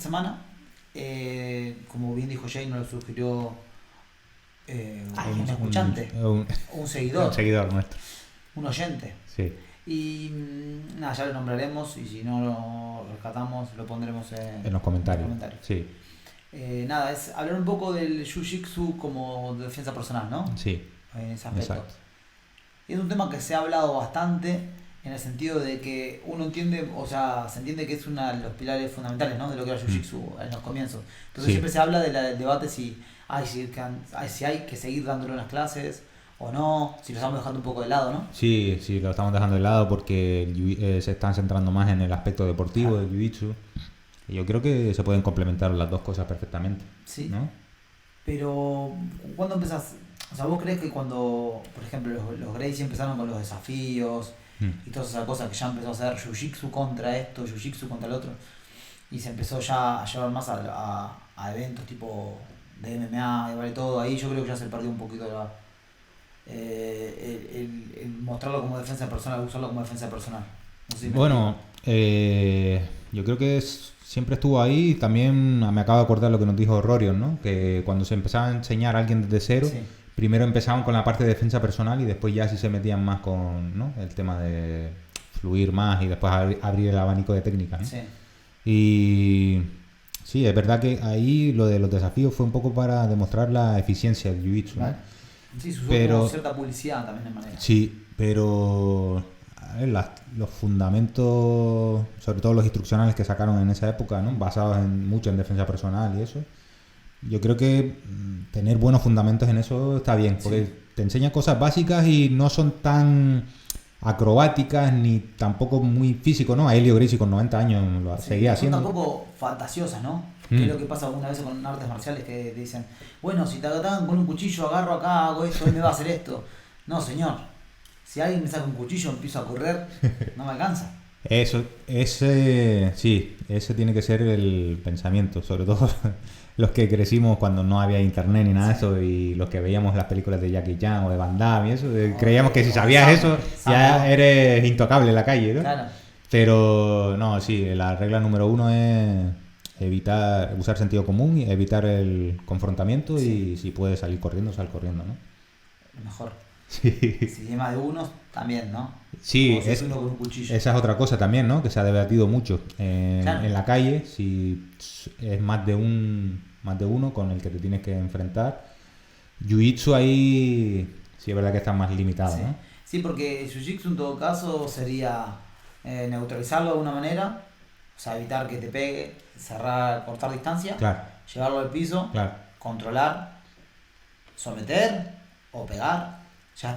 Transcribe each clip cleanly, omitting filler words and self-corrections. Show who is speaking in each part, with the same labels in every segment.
Speaker 1: semana. Como bien dijo Jay, nos lo sugirió un escuchante, un seguidor.
Speaker 2: Un seguidor nuestro.
Speaker 1: Un oyente.
Speaker 2: Sí.
Speaker 1: Y nada, ya lo nombraremos y si no lo rescatamos lo pondremos
Speaker 2: en los comentarios. Sí.
Speaker 1: Nada, es hablar un poco del Jiu-Jitsu como defensa personal, ¿no?
Speaker 2: Sí.
Speaker 1: En ese aspecto.
Speaker 2: Exacto.
Speaker 1: Es un tema que se ha hablado bastante en el sentido de que uno entiende, o sea, se entiende que es uno de los pilares fundamentales, ¿no? De lo que era Jiu-Jitsu en los comienzos. Pero siempre se habla del debate si hay que seguir dándolo en las clases o no, si lo estamos dejando un poco de lado, ¿no?
Speaker 2: Sí, lo estamos dejando de lado porque se están centrando más en el aspecto deportivo del Jiu-Jitsu. Y yo creo que se pueden complementar las dos cosas perfectamente.
Speaker 1: Sí.
Speaker 2: ¿No?
Speaker 1: Pero, ¿cuándo empezás? O sea, ¿vos crees que cuando, por ejemplo, los Gracie empezaron con los desafíos y todas esas cosas que ya empezó a hacer Jiu-Jitsu contra esto, Jiu-Jitsu contra el otro, y se empezó ya a llevar más a eventos tipo de MMA y vale todo, ahí yo creo que ya se perdió un poquito el mostrarlo como defensa personal, usarlo como defensa personal. No sé si
Speaker 2: bueno, yo creo que siempre estuvo ahí. También me acabo de acordar lo que nos dijo Rorion, ¿no? Que cuando se empezaba a enseñar a alguien desde cero, primero empezaban con la parte de defensa personal y después ya sí se metían más con, ¿no? El tema de fluir más y después abrir el abanico de técnicas, ¿no?
Speaker 1: Sí.
Speaker 2: Y sí, es verdad que ahí lo de los desafíos fue un poco para demostrar la eficiencia del Jiu-Jitsu, ¿no?
Speaker 1: Sí, se usó como cierta publicidad también de manera.
Speaker 2: Sí, pero a ver, los fundamentos, sobre todo los instruccionales que sacaron en esa época, ¿no? Basados mucho en defensa personal y eso, yo creo que tener buenos fundamentos en eso está bien, porque te enseña cosas básicas y no son tan acrobáticas ni tampoco muy físico, ¿no? A Helio Gracie con 90 años lo seguía haciendo.
Speaker 1: Son tampoco fantasiosas, ¿no? Que es lo que pasa algunas veces con artes marciales que te dicen, bueno, si te atacan con un cuchillo, agarro acá, hago esto, él me va a hacer esto. No, señor. Si alguien me saca un cuchillo, empiezo a correr, no me alcanza.
Speaker 2: Ese tiene que ser el pensamiento, sobre todo los que crecimos cuando no había internet ni nada de eso, y los que veíamos las películas de Jackie Chan o de Van Damme y eso, creíamos que si sabías eso ya eres intocable en la calle, ¿no?
Speaker 1: Claro.
Speaker 2: Pero no, sí, la regla número 1 es usar sentido común y evitar el confrontamiento, y si puedes salir corriendo, sal corriendo, ¿no?
Speaker 1: Mejor.
Speaker 2: Sí.
Speaker 1: Si hay más de uno, también, ¿no?
Speaker 2: Sí,
Speaker 1: si uno con un cuchillo.
Speaker 2: Esa es otra cosa también, ¿no? Que se ha debatido mucho en la calle, si es más de uno con el que te tienes que enfrentar. Jiu-Jitsu ahí sí es verdad que está más limitado, ¿no?
Speaker 1: Sí, porque Jiu-Jitsu en todo caso sería neutralizarlo de alguna manera, o sea, evitar que te pegue, cerrar, cortar distancia, llevarlo al piso, controlar, someter o pegar. Ya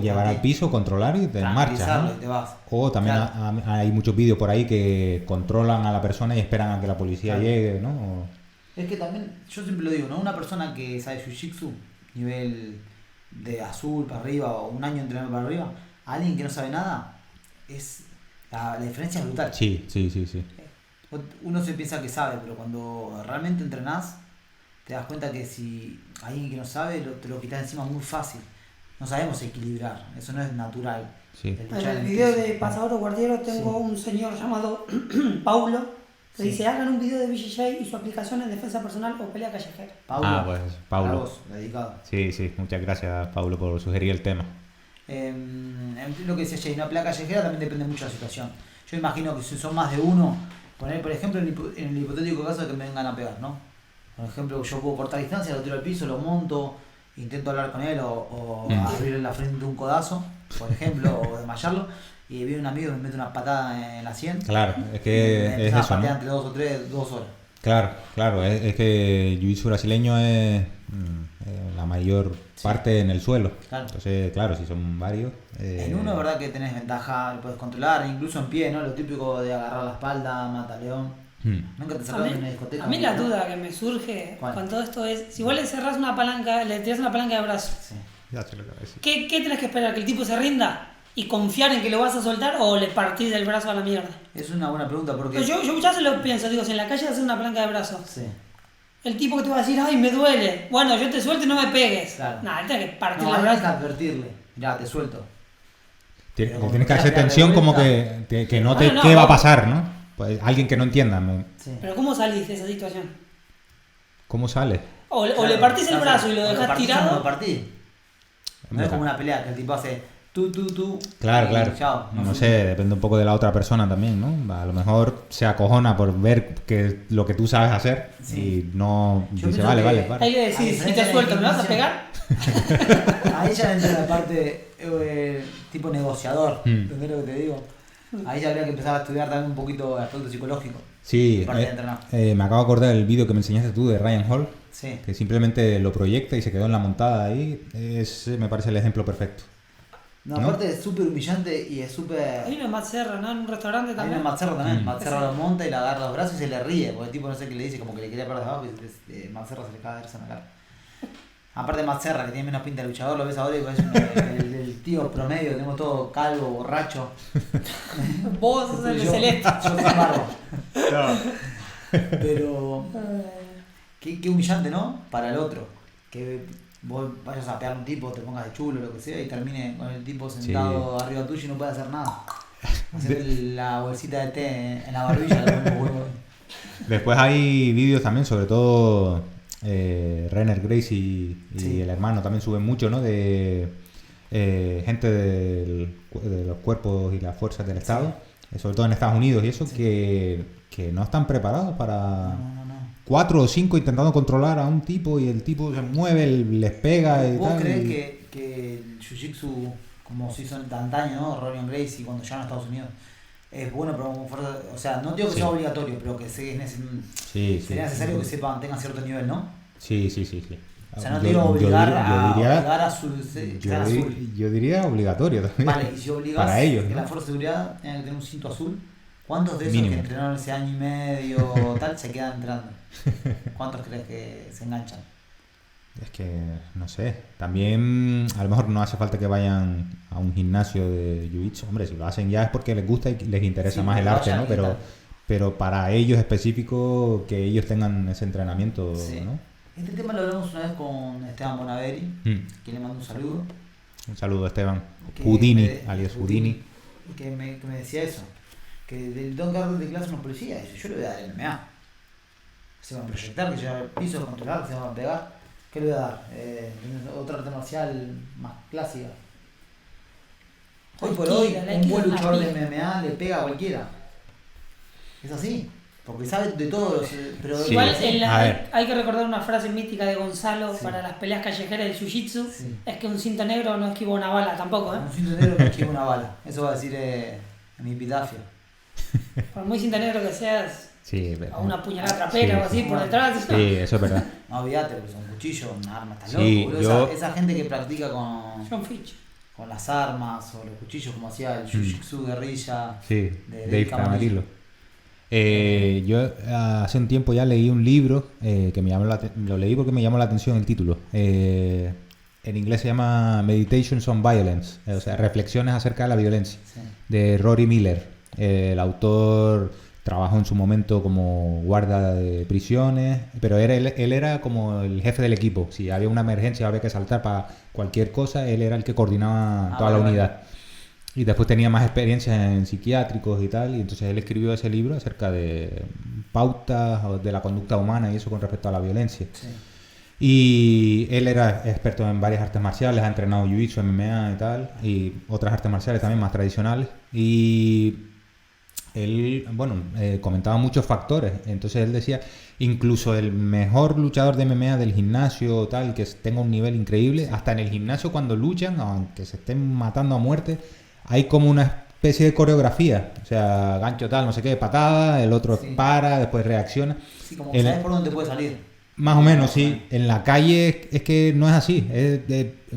Speaker 2: llevar al piso, controlar y te marchas, ¿no?
Speaker 1: Y te vas.
Speaker 2: O también hay muchos vídeos por ahí que controlan a la persona y esperan a que la policía llegue, ¿no?
Speaker 1: Es que también, yo siempre lo digo, ¿no? Una persona que sabe Jiu-Jitsu, nivel de azul para arriba o un año entrenando para arriba, a alguien que no sabe nada, la diferencia es brutal.
Speaker 2: Sí.
Speaker 1: Uno se piensa que sabe, pero cuando realmente entrenás, te das cuenta que si alguien que no sabe, te lo quitas encima muy fácil. No sabemos equilibrar, eso no es natural.
Speaker 3: En el video de Pasador Guardiero tengo un señor llamado Paulo que dice: hagan un video de BJJ y su aplicación en defensa personal o pelea callejera.
Speaker 1: Paulo.
Speaker 2: Pues Paulo.
Speaker 1: Vos, dedicado.
Speaker 2: Sí, muchas gracias, Paulo, por sugerir el tema.
Speaker 1: Lo que decía Jay, una pelea callejera también depende mucho de la situación. Yo imagino que si son más de uno, poner por ejemplo en el hipotético caso de que me vengan a pegar, ¿no? Por ejemplo, yo puedo cortar distancia, lo tiro al piso, lo monto, intento hablar con él o abrirle la frente de un codazo, por ejemplo, o desmayarlo, y viene un amigo y me mete una patada en la sien.
Speaker 2: Claro, es que es eso, ¿no?
Speaker 1: Entre 2 horas.
Speaker 2: Claro, es que el jiu-jitsu brasileño es la mayor parte en el suelo. Claro. Entonces, claro, si son varios...
Speaker 1: En uno es verdad que tenés ventaja, lo puedes controlar, incluso en pie, ¿no? Lo típico de agarrar la espalda, mata león. Nunca te sacaron de una discoteca.
Speaker 3: A mí la duda que me surge con todo esto es, si vos le cerrás una palanca, le tirás una palanca de brazo,
Speaker 2: ya te lo decir.
Speaker 3: ¿Qué tenés que esperar? ¿Que el tipo se rinda y confiar en que lo vas a soltar o le partís del brazo a la mierda?
Speaker 1: Es una buena pregunta porque...
Speaker 3: Yo ya se lo pienso, digo, si en la calle haces una palanca de brazo, el tipo que te va a decir, ay, me duele, bueno, yo te suelto y no me pegues. Claro. Él tiene que partir el brazo.
Speaker 1: Hay que advertirle, ya, te suelto.
Speaker 2: Tienes que hacer tensión como que note qué va a pasar, ¿no? Pues alguien que no entienda,
Speaker 1: Sí.
Speaker 3: Pero ¿cómo salís de esa situación?
Speaker 2: ¿cómo sale?
Speaker 3: O
Speaker 1: Claro,
Speaker 3: le partís el
Speaker 1: claro,
Speaker 3: brazo y lo
Speaker 1: o
Speaker 3: dejás
Speaker 1: partís o no
Speaker 3: tirado.
Speaker 1: lo partís. No es como una pelea que el tipo hace tú.
Speaker 2: Claro,
Speaker 1: y
Speaker 2: claro.
Speaker 1: chao,
Speaker 2: No
Speaker 1: fue.
Speaker 2: sé, depende un poco de la otra persona también, ¿no? A lo mejor se acojona por ver que lo que tú sabes hacer
Speaker 1: Sí.
Speaker 2: y no
Speaker 1: Yo
Speaker 2: dice,
Speaker 1: pienso
Speaker 2: vale,
Speaker 1: que-
Speaker 2: vale, para.
Speaker 3: Hay que
Speaker 1: A
Speaker 3: decir, si
Speaker 1: diferencia
Speaker 3: te
Speaker 1: de
Speaker 3: suelto, ¿me vas a
Speaker 1: definición.
Speaker 3: pegar?
Speaker 1: Ahí ya entra la parte tipo negociador,
Speaker 2: Mm.
Speaker 1: ¿entendés lo que te digo? Ahí ya habría que empezar a estudiar también un poquito el aspecto psicológico.
Speaker 2: Sí,
Speaker 1: Parte de entrenar.
Speaker 2: me acabo de acordar del vídeo que me enseñaste tú de Ryan Hall,
Speaker 1: Sí.
Speaker 2: que simplemente lo proyecta y se quedó en la montada ahí. Me parece el ejemplo perfecto.
Speaker 1: No,
Speaker 2: ¿No?
Speaker 1: aparte es súper humillante y es súper...
Speaker 3: Hay una Matt Serra, ¿no? En un restaurante
Speaker 1: Hay
Speaker 3: también.
Speaker 1: una Matzerra también.
Speaker 2: Mm.
Speaker 1: Matzerra lo monta y le agarra los brazos y se le ríe, porque el tipo no sé qué le dice, como que le quería parar de abajo y Matzerra se le cae de risa en la cara. Aparte de Matzerra, que tiene menos pinta de luchador, lo ves ahora y es el tío promedio, tenemos todo calvo, borracho.
Speaker 3: Vos sos el de
Speaker 1: Yo-
Speaker 3: Celeste.
Speaker 1: Yo sin barba. Pero qué humillante, ¿no? Para el otro. Que vos vayas a pegar a un tipo, te pongas de chulo, lo que sea, y termine con el tipo sentado arriba tuyo y no puede hacer nada. Hacer la bolsita de té en la barbilla, le pones huevo.
Speaker 2: Después hay vídeos también, sobre todo Renner Gracie y
Speaker 1: Sí.
Speaker 2: el hermano también suben mucho, ¿no? De gente de los cuerpos y las fuerzas del Estado, sobre todo en Estados Unidos y eso,
Speaker 1: Sí.
Speaker 2: que no están preparados para...
Speaker 1: No.
Speaker 2: 4 o 5 intentando controlar a un tipo y el tipo se mueve, les pega y
Speaker 1: ¿Vos
Speaker 2: tal.
Speaker 1: creés
Speaker 2: y-
Speaker 1: que el jiu-jitsu, como se hizo de antaño, ¿no? Rorion Gracie cuando llegaron a Estados Unidos, es bueno, pero como fuerza, o sea, no digo que
Speaker 2: Sí.
Speaker 1: sea obligatorio, pero que
Speaker 2: Sí,
Speaker 1: sería necesario que sepan, tengan cierto nivel, ¿no?
Speaker 2: Sí.
Speaker 1: O sea, no
Speaker 2: Yo-
Speaker 1: digo
Speaker 2: yo
Speaker 1: obligar
Speaker 2: diría-
Speaker 1: obligar a su estar azul.
Speaker 2: yo diría obligatorio también.
Speaker 1: Vale, y si obligás
Speaker 2: Para ellos,
Speaker 1: que
Speaker 2: ¿no?
Speaker 1: la fuerza de seguridad tenga que tener un cinto azul, ¿cuántos de esos
Speaker 2: Mínimo.
Speaker 1: que entrenaron ese año y medio o tal se quedan entrenando? ¿Cuántos crees que se enganchan?
Speaker 2: Es que, no sé, también a lo mejor no hace falta que vayan a un gimnasio de jiu-jitsu. Hombre, si lo hacen ya es porque les gusta y les interesa
Speaker 1: Sí,
Speaker 2: más el
Speaker 1: que
Speaker 2: arte,
Speaker 1: vayan
Speaker 2: ¿no?
Speaker 1: y tal.
Speaker 2: Pero para ellos específico, que ellos tengan ese entrenamiento,
Speaker 1: Sí.
Speaker 2: ¿no?
Speaker 1: Este tema lo hablamos una vez con Esteban Bonaveri,
Speaker 2: Mm.
Speaker 1: quien le mando un saludo.
Speaker 2: Un saludo a Esteban.
Speaker 1: Que
Speaker 2: Houdini,
Speaker 1: me-
Speaker 2: alias Houdini.
Speaker 1: Que me decía eso, que del Don Carlos de clase a una policía, dice, yo le voy a dar el MMA. Se van a proyectar, que lleva al piso, controlar, que se van a pegar. ¿Qué le voy a dar? Otra arte marcial más clásica. Hoy por hoy,
Speaker 3: Aikido, el
Speaker 1: un buen
Speaker 3: Aikido
Speaker 1: luchador de
Speaker 3: es más
Speaker 1: MMA le pega a cualquiera. Es así, porque sabe de todo. Pero
Speaker 2: Sí.
Speaker 3: Igual
Speaker 2: A ver.
Speaker 3: hay que recordar una frase mítica de Gonzalo
Speaker 1: Sí.
Speaker 3: para las peleas callejeras del jiu-jitsu,
Speaker 1: Sí.
Speaker 3: es que un cinto negro no esquiva una bala tampoco, ¿eh?
Speaker 1: un cinto negro no esquiva una bala. Eso va a decir en mi epitafio.
Speaker 3: Por muy cinto negro que seas,
Speaker 2: Sí,
Speaker 3: a una puñalada trapera
Speaker 2: Sí.
Speaker 3: o así por detrás.
Speaker 2: Sí, eso es verdad.
Speaker 1: No olvídate, porque son cuchillos, un arma, está
Speaker 2: Sí,
Speaker 1: loco, boludo.
Speaker 2: yo-
Speaker 1: Esa gente que practica
Speaker 3: John Fitch.
Speaker 1: con las armas o los cuchillos, como hacía el jiu-jitsu guerrilla.
Speaker 2: Sí,
Speaker 1: de
Speaker 2: Dave
Speaker 1: Camarillo.
Speaker 2: Camarillo. Yo hace un tiempo ya leí un libro que me llamó lo leí porque me llamó la atención el título. En inglés se llama Meditations on Violence, o sea, reflexiones acerca de la violencia,
Speaker 1: Sí.
Speaker 2: de Rory Miller. El autor trabajó en su momento como guarda de prisiones, pero él era como el jefe del equipo. Si había una emergencia, había que saltar para cualquier cosa, él era el que coordinaba toda la
Speaker 1: vale,
Speaker 2: unidad. Y después tenía más experiencia en psiquiátricos y tal, y entonces él escribió ese libro acerca de pautas o de la conducta humana y eso con respecto a la violencia.
Speaker 1: Sí.
Speaker 2: Y él era experto en varias artes marciales, ha entrenado jiu-jitsu, MMA y tal, y otras artes marciales también más tradicionales. Y él, bueno, comentaba muchos factores. Entonces él decía, incluso el mejor luchador de MMA del gimnasio, tal, que tenga un nivel increíble, hasta en el gimnasio cuando luchan, aunque se estén matando a muerte, hay como una especie de coreografía. O sea, gancho tal, no sé qué, patada, el otro
Speaker 1: Sí.
Speaker 2: para, después reacciona.
Speaker 1: Sí, como
Speaker 2: El-
Speaker 1: sabes por dónde puede salir.
Speaker 2: Más o menos, sí. En la calle es que no es así.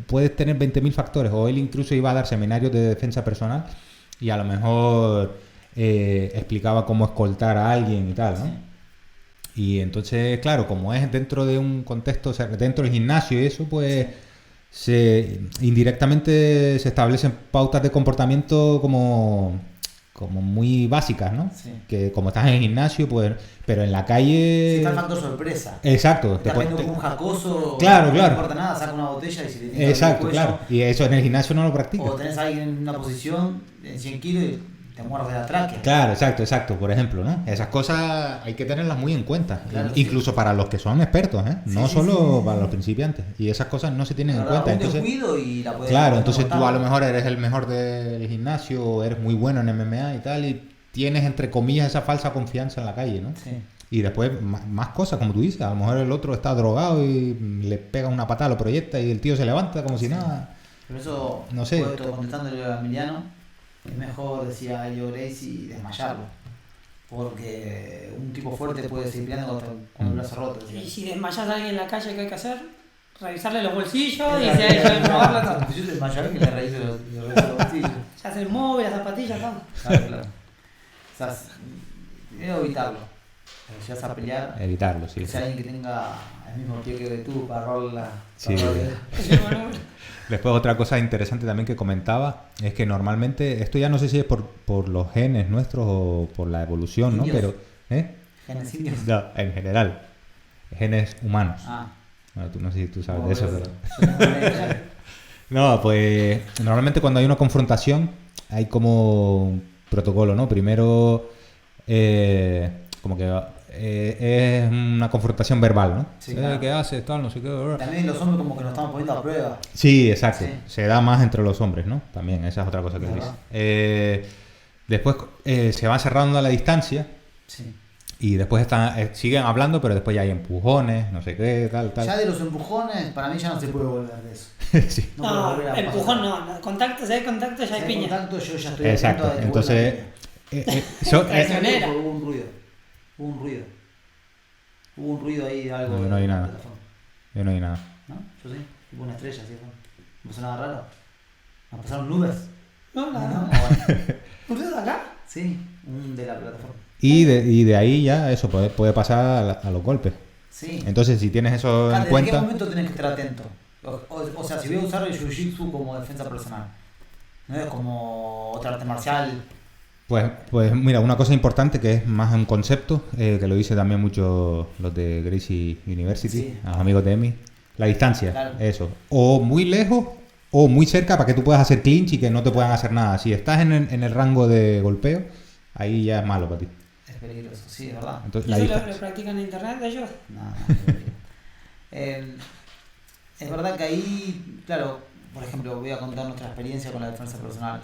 Speaker 2: Puedes tener 20.000 factores. O él incluso iba a dar seminarios de defensa personal y a lo mejor explicaba cómo escoltar a alguien y tal, ¿no?
Speaker 1: Sí.
Speaker 2: Y entonces, claro, como es dentro de un contexto, o sea, dentro del gimnasio y eso, pues indirectamente se establecen pautas de comportamiento como muy básicas, ¿no?
Speaker 1: Sí.
Speaker 2: Que como estás en el gimnasio, pues, pero en la calle...
Speaker 1: Sí, está el factor sorpresa.
Speaker 2: Exacto.
Speaker 1: Está viendo como un jacoso,
Speaker 2: Claro,
Speaker 1: no
Speaker 2: claro.
Speaker 1: le importa nada, saca una botella y si le tiene
Speaker 2: Exacto,
Speaker 1: el cuello,
Speaker 2: claro. Y eso en el gimnasio no lo practicas.
Speaker 1: o tenés a alguien en una posición en 100 kilos y te muerde la tráquea.
Speaker 2: Claro, exacto, por ejemplo, ¿no? Esas cosas hay que tenerlas muy en cuenta,
Speaker 1: Claro,
Speaker 2: incluso para los que son expertos, ¿eh? No
Speaker 1: Sí,
Speaker 2: solo
Speaker 1: sí.
Speaker 2: para los principiantes. Y esas cosas no se tienen
Speaker 1: La
Speaker 2: en
Speaker 1: verdad,
Speaker 2: cuenta.
Speaker 1: un
Speaker 2: Entonces,
Speaker 1: descuido y la puedes
Speaker 2: claro, entonces tú
Speaker 1: cortar.
Speaker 2: a lo mejor eres el mejor del gimnasio, o eres muy bueno en MMA y tal, y tienes entre comillas esa falsa confianza en la calle, ¿no?
Speaker 1: Sí.
Speaker 2: Y después más cosas, como tú dices, a lo mejor el otro está drogado y le pega una patada, lo proyecta y el tío se levanta como si nada.
Speaker 1: Por eso,
Speaker 2: No sé.
Speaker 1: contestándole a Emiliano, es mejor, decía Elio Gracie, desmayarlo. Porque un tipo fuerte puede seguir peleando con el brazo roto. decía.
Speaker 3: Y si desmayas a alguien en la calle, ¿qué hay que hacer? Revisarle los bolsillos y si hay que probarlo todo.
Speaker 1: Yo te desmayaré que le reviso los bolsillos.
Speaker 3: Ya hace el móvil, las zapatillas, todo.
Speaker 1: Claro. O sea, primero evitarlo. Si vas a pelear,
Speaker 2: Evitarlo, sí.
Speaker 1: que sea alguien que tenga el mismo pie que tú para rolarla.
Speaker 2: Sí. Después otra cosa interesante también que comentaba es que normalmente, esto ya no sé si es por los genes nuestros o por la evolución, ¿no?
Speaker 1: Indios.
Speaker 2: Pero, ¿eh?
Speaker 1: Genes indios.
Speaker 2: No, en general, genes humanos.
Speaker 1: Ah.
Speaker 2: Bueno, tú no sé si tú sabes
Speaker 1: No,
Speaker 2: de eso,
Speaker 1: pero-
Speaker 2: pero... No, pues normalmente cuando hay una confrontación hay como un protocolo, ¿no? Primero, como que es una confrontación verbal, ¿no?
Speaker 1: Sí, claro.
Speaker 2: ¿Qué haces? Tal, no sé qué.
Speaker 1: También los hombres como que nos estamos poniendo a prueba.
Speaker 2: Sí, exacto.
Speaker 1: Sí.
Speaker 2: Se da más entre los hombres, ¿no? También, esa es otra cosa que
Speaker 1: Es
Speaker 2: dice. Después se va cerrando la distancia
Speaker 1: Sí.
Speaker 2: y después siguen hablando, pero después ya hay empujones, no sé qué, tal.
Speaker 1: Ya de los empujones, para mí ya no se puede volver de eso.
Speaker 2: Sí.
Speaker 1: puede
Speaker 3: No,
Speaker 1: volver a
Speaker 3: empujón
Speaker 1: pasar.
Speaker 3: no. Contacto, si hay contacto, ya hay
Speaker 1: Si hay
Speaker 3: piña.
Speaker 1: contacto, yo ya estoy
Speaker 2: Exacto.
Speaker 1: atento a que
Speaker 2: Entonces,
Speaker 1: vuelva
Speaker 3: Traicionera.
Speaker 1: Hubo un ruido. Hubo un ruido ahí de algo.
Speaker 2: No hay
Speaker 1: de la
Speaker 2: nada.
Speaker 1: plataforma.
Speaker 2: yo no hay nada.
Speaker 1: ¿No? Yo sí. Hubo una estrella, ¿sí? ¿No pasó nada raro? ¿Nos pasaron nubes?
Speaker 3: No,
Speaker 1: ¿No?
Speaker 3: nada.
Speaker 1: Bueno.
Speaker 3: ¿Por qué de acá?
Speaker 1: Sí, un de la plataforma.
Speaker 2: Y de ahí ya eso puede pasar a los golpes.
Speaker 1: Sí.
Speaker 2: Entonces, si tienes eso en
Speaker 1: ¿En qué
Speaker 2: cuenta,
Speaker 1: momento tenés que estar atento? O sea, si voy a usar el jiu-jitsu como defensa personal, no es como otra arte marcial.
Speaker 2: pues mira, una cosa importante que es más un concepto, que lo dice también mucho los de Gracie University,
Speaker 1: Sí.
Speaker 2: a los amigos de Emi, la distancia,
Speaker 1: Claro.
Speaker 2: eso. O muy lejos o muy cerca para que tú puedas hacer clinch y que no te puedan hacer nada. Si estás en el rango de golpeo, ahí ya es malo para ti.
Speaker 1: Es peligroso, sí, es verdad.
Speaker 2: Entonces,
Speaker 3: ¿Y
Speaker 2: la
Speaker 3: eso lo
Speaker 2: distancia.
Speaker 3: practican en internet ellos?
Speaker 1: No, es peligroso. Es verdad que ahí, claro, por ejemplo, voy a contar nuestra experiencia con la defensa personal,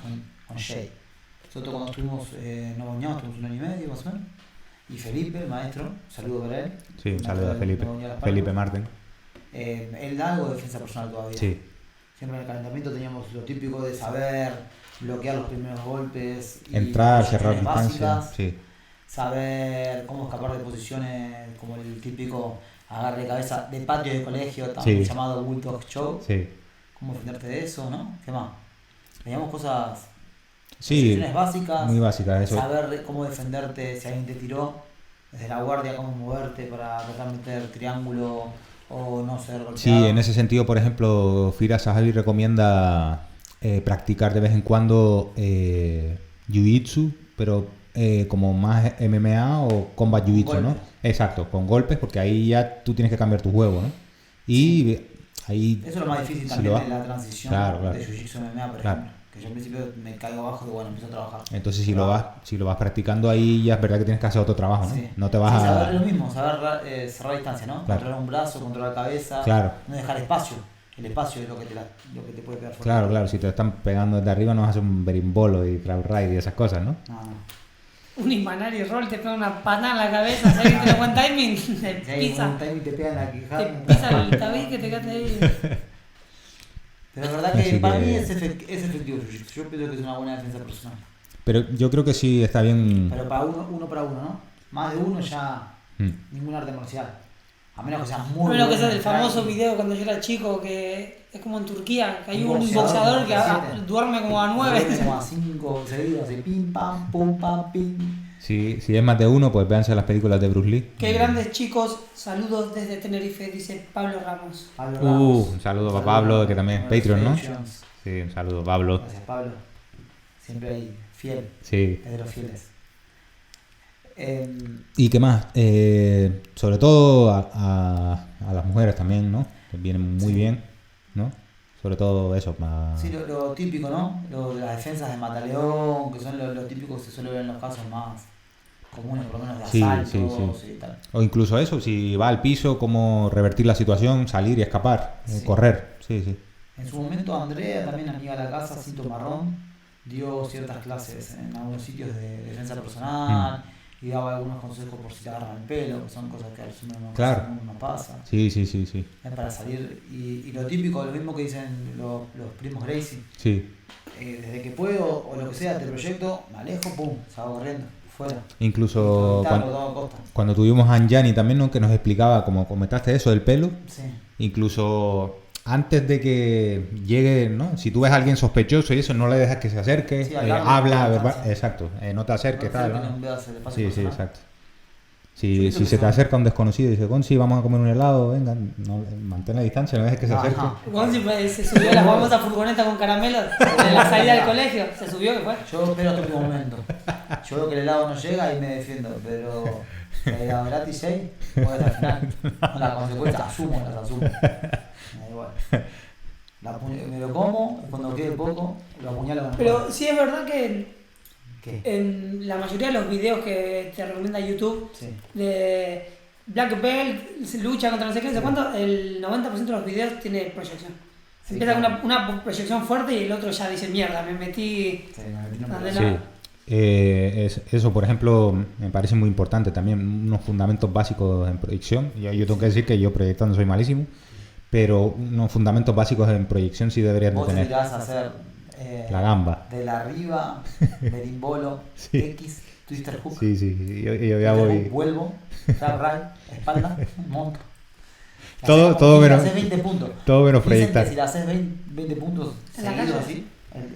Speaker 1: con Jay. Nosotros cuando estuvimos, nos bañamos, estuvimos 1 año y medio más o menos. Y Felipe, el maestro, saludo para él.
Speaker 2: Sí, un saludo a
Speaker 1: Me
Speaker 2: Felipe.
Speaker 1: bañó las
Speaker 2: Felipe
Speaker 1: palmas.
Speaker 2: Marten.
Speaker 1: Él da algo de defensa personal todavía.
Speaker 2: Sí.
Speaker 1: Siempre en el calentamiento teníamos lo típico de saber bloquear los primeros golpes. Y
Speaker 2: Entrar, cerrar
Speaker 1: posiciones
Speaker 2: distancia.
Speaker 1: básicas,
Speaker 2: Sí.
Speaker 1: saber cómo escapar de posiciones como el típico agarre de cabeza de patio de colegio, también
Speaker 2: Sí.
Speaker 1: llamado Bulldog Show.
Speaker 2: Sí.
Speaker 1: Cómo defenderte de eso, ¿no? ¿Qué más? Teníamos cosas,
Speaker 2: Sí.
Speaker 1: posiciones básicas,
Speaker 2: Muy básica eso.
Speaker 1: saber cómo defenderte si alguien te tiró, desde la guardia, cómo moverte para tratar de meter triángulo o no ser golpeado.
Speaker 2: Sí, en ese sentido, por ejemplo, Fira Sahabi recomienda practicar de vez en cuando Jiu-Jitsu, pero como más MMA o Combat Jiu-Jitsu, ¿no?
Speaker 1: golpes.
Speaker 2: Exacto, con golpes, porque ahí ya tú tienes que cambiar tu juego, ¿no? Y ahí...
Speaker 1: Eso es lo más difícil
Speaker 2: si
Speaker 1: también
Speaker 2: lo
Speaker 1: de
Speaker 2: ha-
Speaker 1: la transición
Speaker 2: Claro, claro.
Speaker 1: de Jiu-Jitsu MMA, por
Speaker 2: Claro.
Speaker 1: ejemplo. Que yo al principio me caigo abajo y bueno, empiezo a trabajar.
Speaker 2: Entonces si lo vas practicando ahí ya es verdad que tienes que hacer otro trabajo, ¿no?
Speaker 1: Sí.
Speaker 2: No te vas
Speaker 1: Sí,
Speaker 2: a...
Speaker 1: saber lo mismo, saber cerrar distancia, ¿no?
Speaker 2: Claro.
Speaker 1: Controlar un brazo, controlar la cabeza,
Speaker 2: Claro.
Speaker 1: no dejar espacio. El espacio es lo que te puede pegar fuerte.
Speaker 2: Claro, claro, si te están pegando desde arriba no vas a hacer un berimbolo y crowd ride y esas cosas, ¿no?
Speaker 1: No, no.
Speaker 3: Un Imanari Roll te pega una patada en la cabeza, si alguien tiene buen timing, te
Speaker 1: Si hay
Speaker 3: pisa.
Speaker 1: un timing te pega en la
Speaker 3: Te
Speaker 1: quijada.
Speaker 3: pisa el tabique, te quedaste ahí.
Speaker 1: Pero la verdad que
Speaker 2: Así
Speaker 1: para
Speaker 2: que-
Speaker 1: mí es efectivo el Jiu-Jitsu. Yo pienso que es una buena defensa personal.
Speaker 2: Pero yo creo que sí está bien...
Speaker 1: Pero para uno para uno, ¿no? Más de uno ya
Speaker 2: Mm.
Speaker 1: ningún arte marcial. A menos que seas muy
Speaker 3: Bueno, que
Speaker 1: bueno
Speaker 3: ese es
Speaker 1: en
Speaker 3: el famoso
Speaker 1: striking.
Speaker 3: video cuando yo era chico, que es como en Turquía, que hay
Speaker 1: Un
Speaker 3: un
Speaker 1: boxeador
Speaker 3: boxeador que
Speaker 1: como a 7.
Speaker 3: duerme como a 9.
Speaker 1: Como a 5 seguidos, y pim, pam, pum, pam, pim.
Speaker 2: Si es más de uno, pues véanse las películas de Bruce Lee.
Speaker 3: Qué grandes chicos, saludos desde Tenerife, dice Pablo Ramos.
Speaker 1: Pablo Ramos.
Speaker 2: Un saludo para Pablo, que también es
Speaker 1: Uno de los
Speaker 2: Patreon, ¿no?
Speaker 1: Patreons.
Speaker 2: Sí, un saludo, Pablo.
Speaker 1: Gracias, Pablo. Siempre ahí, fiel,
Speaker 2: Sí.
Speaker 1: es de los fieles.
Speaker 2: ¿Y qué más? Sobre todo a las mujeres también, ¿no? Que vienen muy
Speaker 1: Sí.
Speaker 2: bien, ¿no? Sobre todo eso, más...
Speaker 1: Sí, lo típico, ¿no? Lo de las defensas de Mataleón, que son lo típico que se suele ver en los casos más comunes, por lo menos de
Speaker 2: Sí,
Speaker 1: asaltos
Speaker 2: sí.
Speaker 1: y tal.
Speaker 2: O incluso eso, si va al piso, cómo revertir la situación, salir y escapar,
Speaker 1: Sí.
Speaker 2: correr. Sí.
Speaker 1: En su momento Andrea, también amiga de la casa, Cinto Marrón, dio ciertas clases en algunos sitios de defensa personal y daba algunos consejos por si te agarran el pelo, que son cosas que a los humanos
Speaker 2: Claro.
Speaker 1: no pasa.
Speaker 2: Sí.
Speaker 1: Es para salir, y lo típico, lo mismo que dicen los primos Gracie,
Speaker 2: Sí.
Speaker 1: desde que puedo o lo que sea, te proyecto, me alejo, pum, salgo corriendo, fuera.
Speaker 2: Incluso
Speaker 1: Evitarlo a toda costa.
Speaker 2: cuando tuvimos a Anjani también, ¿no? Que nos explicaba, como comentaste eso del pelo,
Speaker 1: Sí.
Speaker 2: incluso antes de que llegue, ¿no? Si tú ves a alguien sospechoso y eso, no le dejas que se acerque,
Speaker 1: Sí, hablarle,
Speaker 2: habla,
Speaker 1: no,
Speaker 2: verbal,
Speaker 1: sí.
Speaker 2: exacto, no te acerques,
Speaker 1: No
Speaker 2: tal,
Speaker 1: sé que
Speaker 2: ¿no?
Speaker 1: no veas el espacio
Speaker 2: Sí,
Speaker 1: personal.
Speaker 2: exacto.
Speaker 1: Yo
Speaker 2: Si
Speaker 1: pienso
Speaker 2: se
Speaker 1: que
Speaker 2: te
Speaker 1: son-
Speaker 2: acerca un desconocido y dice, Gonzi, vamos a comer un helado, venga, no, mantén la distancia, no dejes que se acerque.
Speaker 1: Ajá.
Speaker 3: Gonzi se subió a la famosa furgoneta con caramelos en la salida del colegio. Se subió, que fue.
Speaker 1: Yo espero hasta el último momento. Yo veo que el helado no llega y me defiendo, pero si hay helado gratis ahí, voy hasta el final. Las consecuencias las asumo. Me da igual. Me lo como y cuando quede poco lo apuñalo con el
Speaker 3: Pero
Speaker 1: cuerno.
Speaker 3: sí es verdad que
Speaker 1: ¿Qué?
Speaker 3: en la mayoría de los videos que te recomienda YouTube
Speaker 1: Sí.
Speaker 3: de Black Belt, lucha contra no sé qué, no sé cuánto, el 90% de los videos tiene proyección.
Speaker 1: Sí,
Speaker 3: Empieza
Speaker 1: claro.
Speaker 3: con una proyección fuerte y el otro ya dice, mierda, me metí...
Speaker 1: Sí, me metí en un
Speaker 3: Donde
Speaker 1: problema.
Speaker 2: Sí. Eso, por ejemplo, me parece muy importante también, unos fundamentos básicos en proyección. Yo tengo que decir que yo proyectando soy malísimo, pero unos fundamentos básicos en proyección sí deberías de
Speaker 1: Vos te
Speaker 2: tener.
Speaker 1: tirás a hacer
Speaker 2: La gamba.
Speaker 1: de la arriba, berimbolo,
Speaker 2: Sí.
Speaker 1: X, twister hook.
Speaker 2: Sí, yo ya
Speaker 1: Twister
Speaker 2: voy...
Speaker 1: hook, vuelvo, trap right, espalda, monto. La
Speaker 2: Todo-
Speaker 1: hacemos
Speaker 2: todo
Speaker 1: y
Speaker 2: menos-
Speaker 1: haces 20 puntos.
Speaker 2: todo menos
Speaker 1: Dicen
Speaker 2: proyectar.
Speaker 1: que si la haces 20 puntos
Speaker 3: ¿En la
Speaker 1: seguidos
Speaker 3: calle?
Speaker 1: así,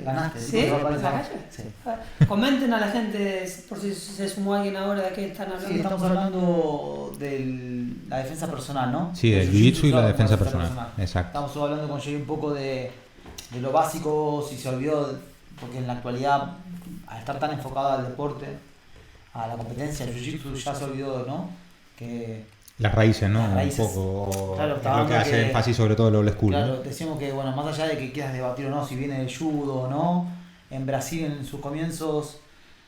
Speaker 1: ganaste.
Speaker 3: ¿Sí?
Speaker 1: Tipo,
Speaker 3: ¿En la calle?
Speaker 1: Sí.
Speaker 3: Comenten a la gente por si se sumó alguien ahora de qué están hablando.
Speaker 1: Sí, estamos hablando de la defensa personal, ¿no?
Speaker 2: Sí, del jiu-jitsu y la defensa personal. Exacto.
Speaker 1: Estamos hablando con Jay un poco de lo básico, si se olvidó, porque en la actualidad, al estar tan enfocado al deporte, a la competencia, el jiu-jitsu ya se olvidó, ¿no? Que
Speaker 2: Las raíces, ¿no?
Speaker 1: Las raíces.
Speaker 2: Un poco.
Speaker 1: Claro,
Speaker 2: es
Speaker 1: estaba
Speaker 2: lo que
Speaker 1: hablando
Speaker 2: hace
Speaker 1: que-
Speaker 2: énfasis sobre todo el old school.
Speaker 1: claro,
Speaker 2: ¿no?
Speaker 1: decimos que, bueno, más allá de que quieras debatir o no, si viene del judo o no, en Brasil en sus comienzos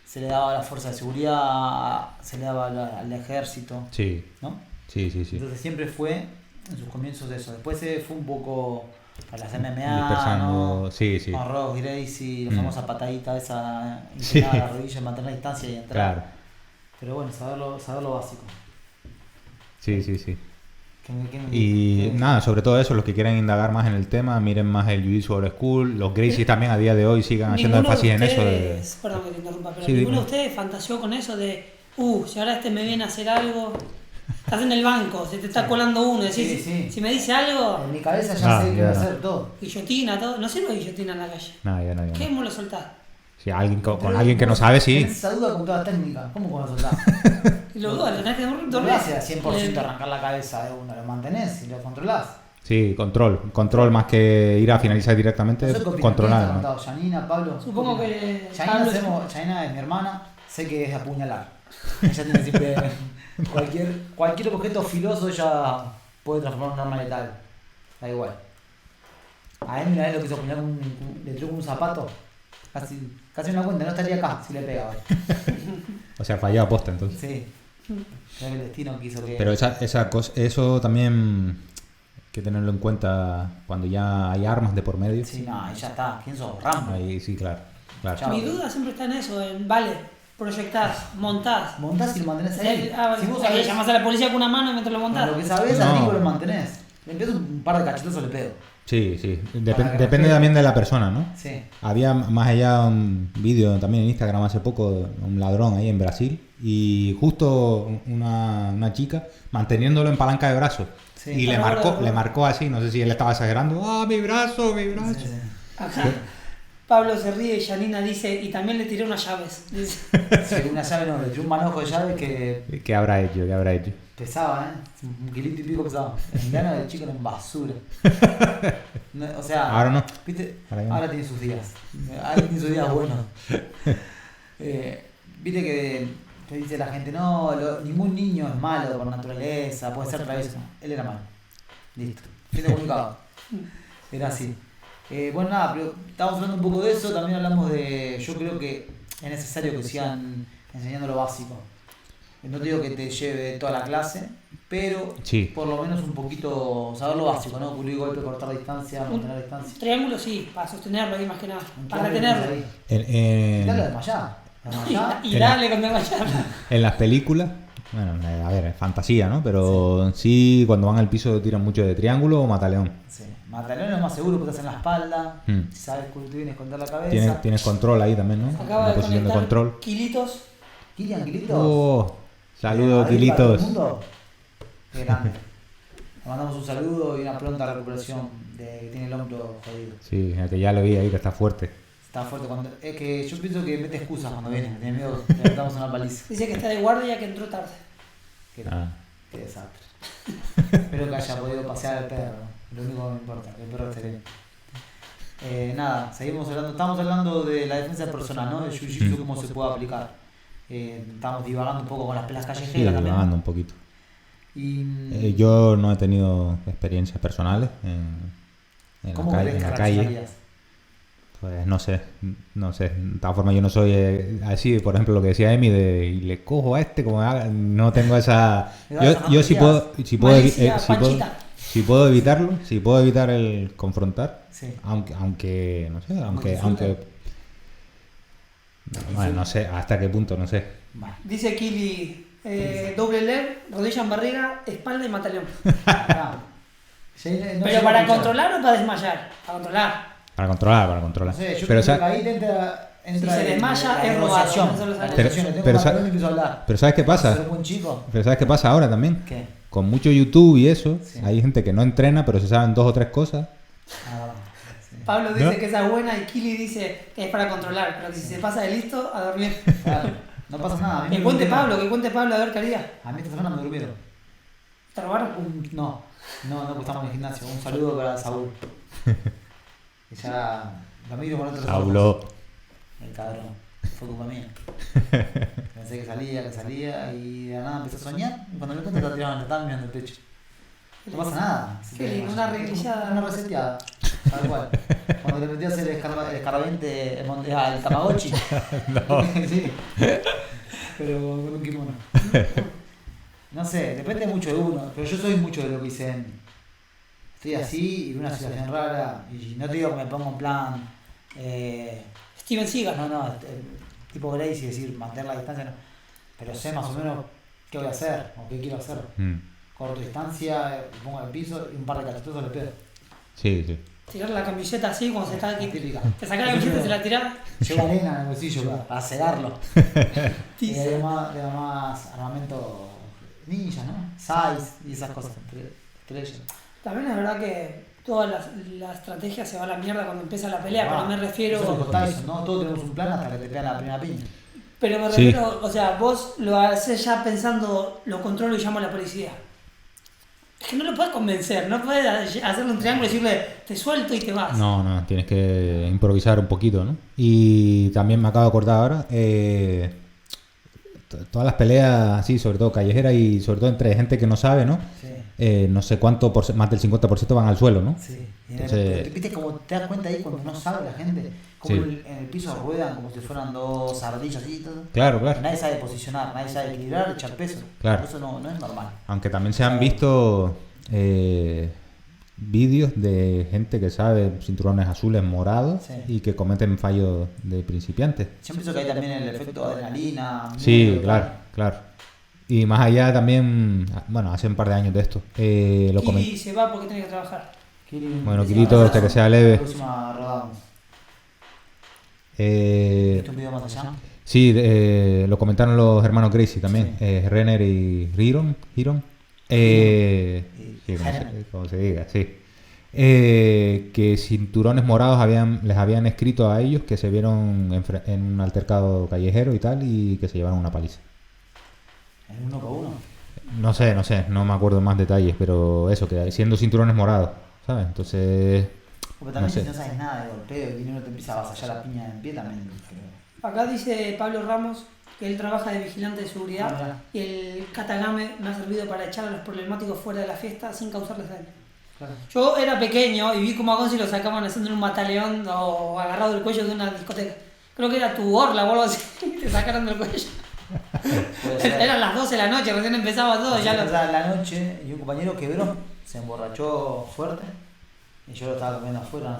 Speaker 1: se le daba la fuerza de seguridad, se le daba al ejército,
Speaker 2: Sí,
Speaker 1: ¿no?
Speaker 2: sí.
Speaker 1: Entonces siempre fue en sus comienzos eso. Después se fue un poco para las MMA,
Speaker 2: Dispersando.
Speaker 1: ¿no?
Speaker 2: Sí.
Speaker 1: Con Ross Gracie, la
Speaker 2: Mm.
Speaker 1: famosa patadita esa
Speaker 2: Sí.
Speaker 1: inclinada a la rodilla, mantener la distancia y entrar.
Speaker 2: Claro.
Speaker 1: Pero bueno, saber lo básico.
Speaker 2: Sí.
Speaker 1: Que-
Speaker 2: Y nada, sobre todo eso, los que quieran indagar más en el tema, miren más el Jiu-Jitsu Old School. Los Gracies también a día de hoy sigan haciendo
Speaker 3: Ninguno
Speaker 2: énfasis
Speaker 3: de
Speaker 2: en eso.
Speaker 3: ustedes, perdón que te interrumpa, pero
Speaker 2: Sí,
Speaker 3: ninguno de
Speaker 2: dime.
Speaker 3: ustedes fantaseó con eso de, si ahora este me viene a hacer algo, estás en el banco, se te está colando uno, decís,
Speaker 1: Sí, sí.
Speaker 3: si me dice algo,
Speaker 1: En mi cabeza ya sé que
Speaker 2: ya
Speaker 1: voy a
Speaker 2: no.
Speaker 1: hacer todo.
Speaker 3: guillotina, todo, no sirve guillotina en la calle.
Speaker 2: Nada, ya no.
Speaker 3: ¿Qué cómo lo soltás?
Speaker 2: Si alguien con
Speaker 1: Pero
Speaker 2: alguien que no
Speaker 1: vos
Speaker 2: sabe, sí.
Speaker 1: tenés esa duda con toda técnica. ¿Cómo vas a soltar?
Speaker 3: Y lo dudas, lo tenés que
Speaker 1: No
Speaker 3: dormir.
Speaker 1: lo haces a 100% arrancar la cabeza de uno, lo mantenés y lo controlás.
Speaker 2: Sí, control más que ir a finalizar directamente,
Speaker 1: No sé qué opinan.
Speaker 2: controlar.
Speaker 1: ¿Quién está
Speaker 2: ¿no?
Speaker 1: anotado? ¿Yanina, Pablo?
Speaker 3: Supongo que
Speaker 1: Yanina, Yanina es mi hermana, sé que es de apuñalar. Ella tiene siempre cualquier objeto filoso ella puede transformar en un arma letal. Da igual. A él una vez lo quiso apuñalar le tiró con un zapato. Casi una cuenta, no estaría acá si le pegaba.
Speaker 2: O sea, fallaba posta entonces.
Speaker 1: Sí. Creo que el destino quiso que.
Speaker 2: Pero esa cosa, eso también hay que tenerlo en cuenta cuando ya hay armas de por medio.
Speaker 1: Sí, no, ahí ya está. ¿Quién sos? Rambo.
Speaker 2: Ahí sí, claro.
Speaker 1: Chao.
Speaker 3: Mi duda siempre está en eso, en vale, proyectás, montás.
Speaker 1: Montás y lo mantenés ahí.
Speaker 3: Vale.
Speaker 1: Si vos
Speaker 3: O sea, que
Speaker 1: sabés,
Speaker 3: llamás a la policía con una mano y mientras lo
Speaker 1: con
Speaker 3: montás.
Speaker 1: lo que sabés,
Speaker 2: No.
Speaker 1: al tipo lo mantenés. Le empiezo un par de cachetazos le pego.
Speaker 2: Sí.
Speaker 1: Para que
Speaker 2: Depende
Speaker 1: respete.
Speaker 2: también de la persona, ¿no?
Speaker 1: Sí.
Speaker 2: Había más allá un vídeo también en Instagram hace poco de un ladrón ahí en Brasil y justo una chica manteniéndolo en palanca de brazos.
Speaker 1: Sí.
Speaker 2: Y le marcó así, no sé si él estaba exagerando, ¡ah, mi brazo!
Speaker 1: Sí, sí.
Speaker 3: Acá Pablo se ríe y Janina dice, y también le tiré unas llaves. Dice.
Speaker 1: Sí, una llave no, le tiré un manojo de llave que
Speaker 2: ¿Qué habrá hecho?
Speaker 1: pesaba, un kilito y pico pesaba. El grano del chico era en basura. No, o sea,
Speaker 2: Ahora no.
Speaker 1: ¿viste?
Speaker 2: Ahora ya no.
Speaker 1: Ahora tiene sus días. Ahora tiene sus días buenos. Viste que dice la gente, no, ningún niño es malo por naturaleza, puede ser travieso. Él era malo. Listo. Fin de comunicado. Era así. Bueno, nada, pero estábamos hablando un poco de eso, también hablamos de... Yo creo que es necesario que sigan enseñando lo básico. No te digo que te lleve toda la clase, pero
Speaker 2: Sí.
Speaker 1: por lo menos un poquito saber lo básico, ¿no? Cubrir golpe, cortar distancia, mantener distancia.
Speaker 3: Triángulo sí, para sostenerlo ahí más que nada,
Speaker 1: Un
Speaker 3: para
Speaker 1: triángulo
Speaker 3: retenerlo.
Speaker 1: ahí. Dale de Mayá.
Speaker 3: Y dale con desmayar.
Speaker 2: En las películas, bueno, a ver, es fantasía, ¿no? Pero sí, cuando van al piso tiran mucho de triángulo o mataleón.
Speaker 1: Sí. Mataleón es más seguro porque estás en la espalda,
Speaker 2: Mm.
Speaker 1: si sabes cubrirte bien, esconder la cabeza.
Speaker 2: Tienes control ahí también, ¿no?
Speaker 3: Acaba
Speaker 2: Una
Speaker 3: de
Speaker 2: posición de
Speaker 3: conectar
Speaker 2: control.
Speaker 3: Kilitos.
Speaker 1: Kilian, Kilitos.
Speaker 2: Oh, saludos,
Speaker 1: Ahí para todo el
Speaker 2: Kilitos.
Speaker 1: mundo. Qué grande. Le mandamos un saludo y una pronta recuperación de que tiene el hombro jodido.
Speaker 2: Sí, que ya lo vi ahí, que está fuerte.
Speaker 1: Está fuerte cuando. Es que yo pienso que mete excusas cuando viene, tiene miedo que le metamos una paliza.
Speaker 3: Dice que está de guardia que entró tarde.
Speaker 1: Qué,
Speaker 2: Ah.
Speaker 1: qué desastre. Espero que haya podido pasear al perro, lo único que me importa, que el perro esté bien. Nada, seguimos hablando, estamos hablando de la defensa personal, ¿no? De Jiu-Jitsu, cómo se puede aplicar. Estamos divagando un poco con las pelas
Speaker 2: Sí,
Speaker 1: callejeras también.
Speaker 2: divagando un poquito.
Speaker 1: Y,
Speaker 2: Yo no he tenido experiencias personales en
Speaker 1: ¿cómo
Speaker 2: la
Speaker 1: crees que
Speaker 2: calle.
Speaker 1: reaccionarías?
Speaker 2: Pues no sé. De todas formas yo no soy así, por ejemplo lo que decía Emi de y le cojo a este como haga, no tengo esa. Yo si puedo,
Speaker 3: Malicia, Panchita.
Speaker 2: si puedo evitar el confrontar,
Speaker 1: Sí.
Speaker 2: aunque no sé,
Speaker 1: Aunque
Speaker 2: bueno, no sé hasta qué punto, no sé.
Speaker 1: Bueno,
Speaker 3: Dice Kili, doble leg, rodilla en barriga, espalda y mataleón.
Speaker 1: acá. Sí, no
Speaker 3: Pero
Speaker 1: llego a
Speaker 3: para
Speaker 1: escuchar.
Speaker 3: controlar o para desmayar. Para controlar.
Speaker 2: Para controlar.
Speaker 1: No sé, yo
Speaker 2: Pero,
Speaker 1: creo que ahí entra
Speaker 3: Si se desmaya,
Speaker 1: la
Speaker 3: es
Speaker 1: negociación.
Speaker 3: robado, eso lo
Speaker 1: La
Speaker 3: sabemos.
Speaker 1: negociación, le tengo
Speaker 2: Pero
Speaker 1: una
Speaker 2: sa-
Speaker 1: pregunta y empiezo a hablar.
Speaker 2: pero ¿sabes qué pasa?
Speaker 1: Ser buen chico.
Speaker 2: Pero ¿sabes qué pasa ahora también?
Speaker 1: ¿Qué?
Speaker 2: Con mucho YouTube y eso,
Speaker 1: Sí.
Speaker 2: hay gente que no entrena, pero se saben 2 o 3 cosas.
Speaker 1: Ah, sí.
Speaker 3: Pablo dice
Speaker 2: ¿No?
Speaker 3: que esa es buena y Kili dice que es para controlar, pero que si se pasa de listo, a dormir.
Speaker 1: Claro, no pasa nada. A mí
Speaker 3: Que
Speaker 1: me
Speaker 3: cuente
Speaker 1: durmieron.
Speaker 3: Pablo, a ver qué haría.
Speaker 1: A mí esta semana me durmieron.
Speaker 3: ¿Te robaron?
Speaker 1: No, pues estamos en el gimnasio. Un saludo para Saúl. Que ya lo miro con otros ojos.
Speaker 2: Saulo.
Speaker 1: El cabrón. Fue culpa mía. Pensé que salía y de la nada empecé a soñar. Y cuando me cuento está tirado en el tatami mirando el techo. No pasa nada.
Speaker 3: Qué lindo, una reglillada.
Speaker 1: Una reseteada. Tal cual. Cuando le metí a hacer el escarbadiente, el Tamagotchi.
Speaker 2: No.
Speaker 1: Sí. Pero con un kimono. No sé, depende mucho de uno. Pero yo soy mucho de lo que dicen. Estoy así y veo una situación rara. Y no te digo que me pongo en plan.
Speaker 3: Steven Seagal.
Speaker 1: No, tipo Gracie, decir, mantener la distancia, no. Pero sé más o menos qué voy a hacer o qué quiero hacer.
Speaker 2: Mm.
Speaker 1: Corto distancia, pongo al piso y un par de cachetazos le pego.
Speaker 2: Sí.
Speaker 3: Tirar la camiseta así cuando se está aquí.
Speaker 1: Típica.
Speaker 3: Te sacás la camiseta y se la tirás.
Speaker 1: Llevo arena en el bolsillo para cegarlo. Y
Speaker 3: Dice.
Speaker 1: además armamento ninja, ¿no? Size y esas cosas. Estrella.
Speaker 3: También es verdad que toda la estrategia se va a la mierda cuando empieza la pelea, pero me
Speaker 1: Eso es
Speaker 3: refiero.
Speaker 1: lo que Tyson, ¿no? Todos tenemos un plan hasta que te pegan la primera piña.
Speaker 3: Pero me
Speaker 2: Sí.
Speaker 3: refiero, o sea, vos lo haces ya pensando, lo controlo y llamo a la policía. Es que no lo puedes convencer, no puedes hacerle un triángulo y decirle, te suelto y te vas.
Speaker 2: No, tienes que improvisar un poquito, ¿no? Y también me acabo de acordar ahora, todas las peleas así, sobre todo callejeras y sobre todo entre gente que no sabe, ¿no?
Speaker 1: Sí.
Speaker 2: No sé cuánto, más del 50% van al suelo, ¿no?
Speaker 1: Sí. Y
Speaker 2: Entonces-
Speaker 1: ¿viste cómo te das cuenta ahí cuando no sabe la gente? Como
Speaker 2: Sí.
Speaker 1: en el piso ruedan como si fueran dos ardillas así y todo.
Speaker 2: Claro.
Speaker 1: Nadie sabe posicionar, nadie sabe equilibrar, echar peso.
Speaker 2: Claro.
Speaker 1: Eso no es normal.
Speaker 2: Aunque también se han visto vídeos de gente que sabe cinturones azules, morados
Speaker 1: Sí.
Speaker 2: y que cometen fallos de principiantes.
Speaker 1: Yo pienso que hay también el efecto adrenalina.
Speaker 2: Sí,
Speaker 1: miedo,
Speaker 2: claro. Y más allá también, bueno, hace un par de años de esto, lo
Speaker 3: Y se va porque tiene que trabajar.
Speaker 2: Bueno, Quilito, hasta que sea leve.
Speaker 1: La próxima rodamos. ¿Viste un video más allá?
Speaker 2: Sí, lo comentaron los hermanos Gracie también,
Speaker 1: Sí.
Speaker 2: Renner y Hiron. Sí, como se diga, sí. Que cinturones morados les habían escrito a ellos que se vieron en un altercado callejero y tal y que se llevaron una paliza.
Speaker 1: ¿En uno por uno?
Speaker 2: No sé, no me acuerdo más detalles, pero eso, que siendo cinturones morados, ¿sabes? Entonces,
Speaker 1: Porque también
Speaker 2: No sé.
Speaker 1: si no sabes nada de golpeo y uno te empieza a avasallar la piña en pie también. Pero...
Speaker 3: Acá dice Pablo Ramos que él trabaja de vigilante de
Speaker 1: Ah,
Speaker 3: seguridad
Speaker 1: mirá.
Speaker 3: y el katagame me ha servido para echar a los problemáticos fuera de la fiesta sin causarles daño.
Speaker 1: Claro.
Speaker 3: Yo era pequeño y vi como a Gonzi lo sacaban haciendo un mataleón o agarrado del cuello de una discoteca. Creo que era tu Orla o algo así. Te sacaron del cuello. Eran las 12 de la noche, recién empezaba todo. Ya
Speaker 1: empezaba la noche y un compañero quebró, se emborrachó fuerte y yo lo estaba comiendo afuera,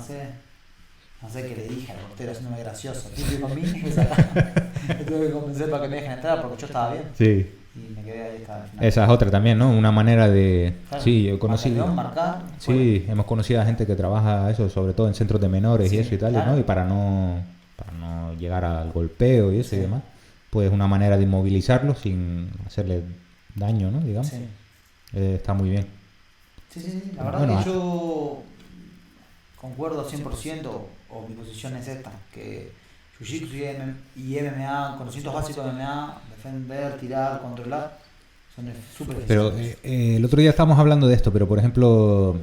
Speaker 1: no sé qué le dije al portero, haciéndome gracioso. Típico con mí, me tuve que convencer para que me dejen entrar porque yo estaba bien.
Speaker 2: Sí.
Speaker 1: Y me quedé ahí hasta el final.
Speaker 2: Esa es otra también, ¿no? Una manera de...
Speaker 1: Claro,
Speaker 2: Sí, yo conocí...
Speaker 1: marcar,
Speaker 2: Sí, hemos conocido a gente que trabaja eso, sobre todo en centros de menores
Speaker 1: sí,
Speaker 2: y eso y tal,
Speaker 1: claro.
Speaker 2: ¿no? Y para no llegar al golpeo y eso y demás, pues una manera de inmovilizarlos sin hacerle daño, ¿no? Digamos.
Speaker 1: Sí.
Speaker 2: Está muy bien.
Speaker 1: Sí. La verdad
Speaker 2: Bueno,
Speaker 1: que yo concuerdo 100% o mi posición es esta, que Jiu-Jitsu y MMA, conocimientos básicos de MMA, defender, tirar, controlar, son súper
Speaker 2: Pero
Speaker 1: eficientes.
Speaker 2: el otro día estábamos hablando de esto, pero por ejemplo,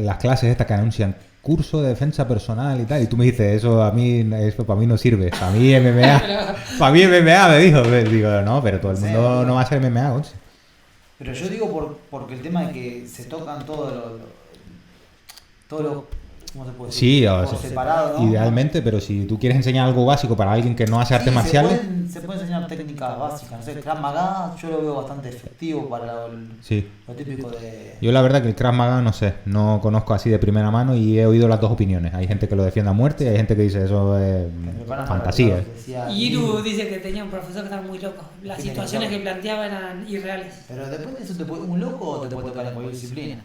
Speaker 2: las clases estas que anuncian curso de defensa personal y tal, y tú me dices, eso para mí no sirve, para mí MMA, para mí MMA me dijo, digo, no, pero todo el mundo no va a hacer MMA, ¿sí?
Speaker 1: Pero yo digo porque el tema de que se tocan todo lo ¿cómo se puede decir?
Speaker 2: Sí,
Speaker 1: Por separado, ¿no?
Speaker 2: idealmente, pero si tú quieres enseñar algo básico para alguien que no hace artes marciales...
Speaker 1: Se pueden enseñar técnicas básicas, no sé, Krav Maga yo lo veo bastante efectivo para lo típico de...
Speaker 2: Yo la verdad que el Krav Maga, no sé, no conozco así de primera mano y he oído las dos opiniones. Hay gente que lo defiende a muerte y hay gente que dice eso es fantasía.
Speaker 3: Y Iru dice que tenía un profesor que estaba muy loco. Las
Speaker 1: Tiene
Speaker 3: situaciones
Speaker 1: que
Speaker 3: que planteaba eran irreales.
Speaker 1: Pero después de eso, un loco te puede tocar en cualquier disciplina.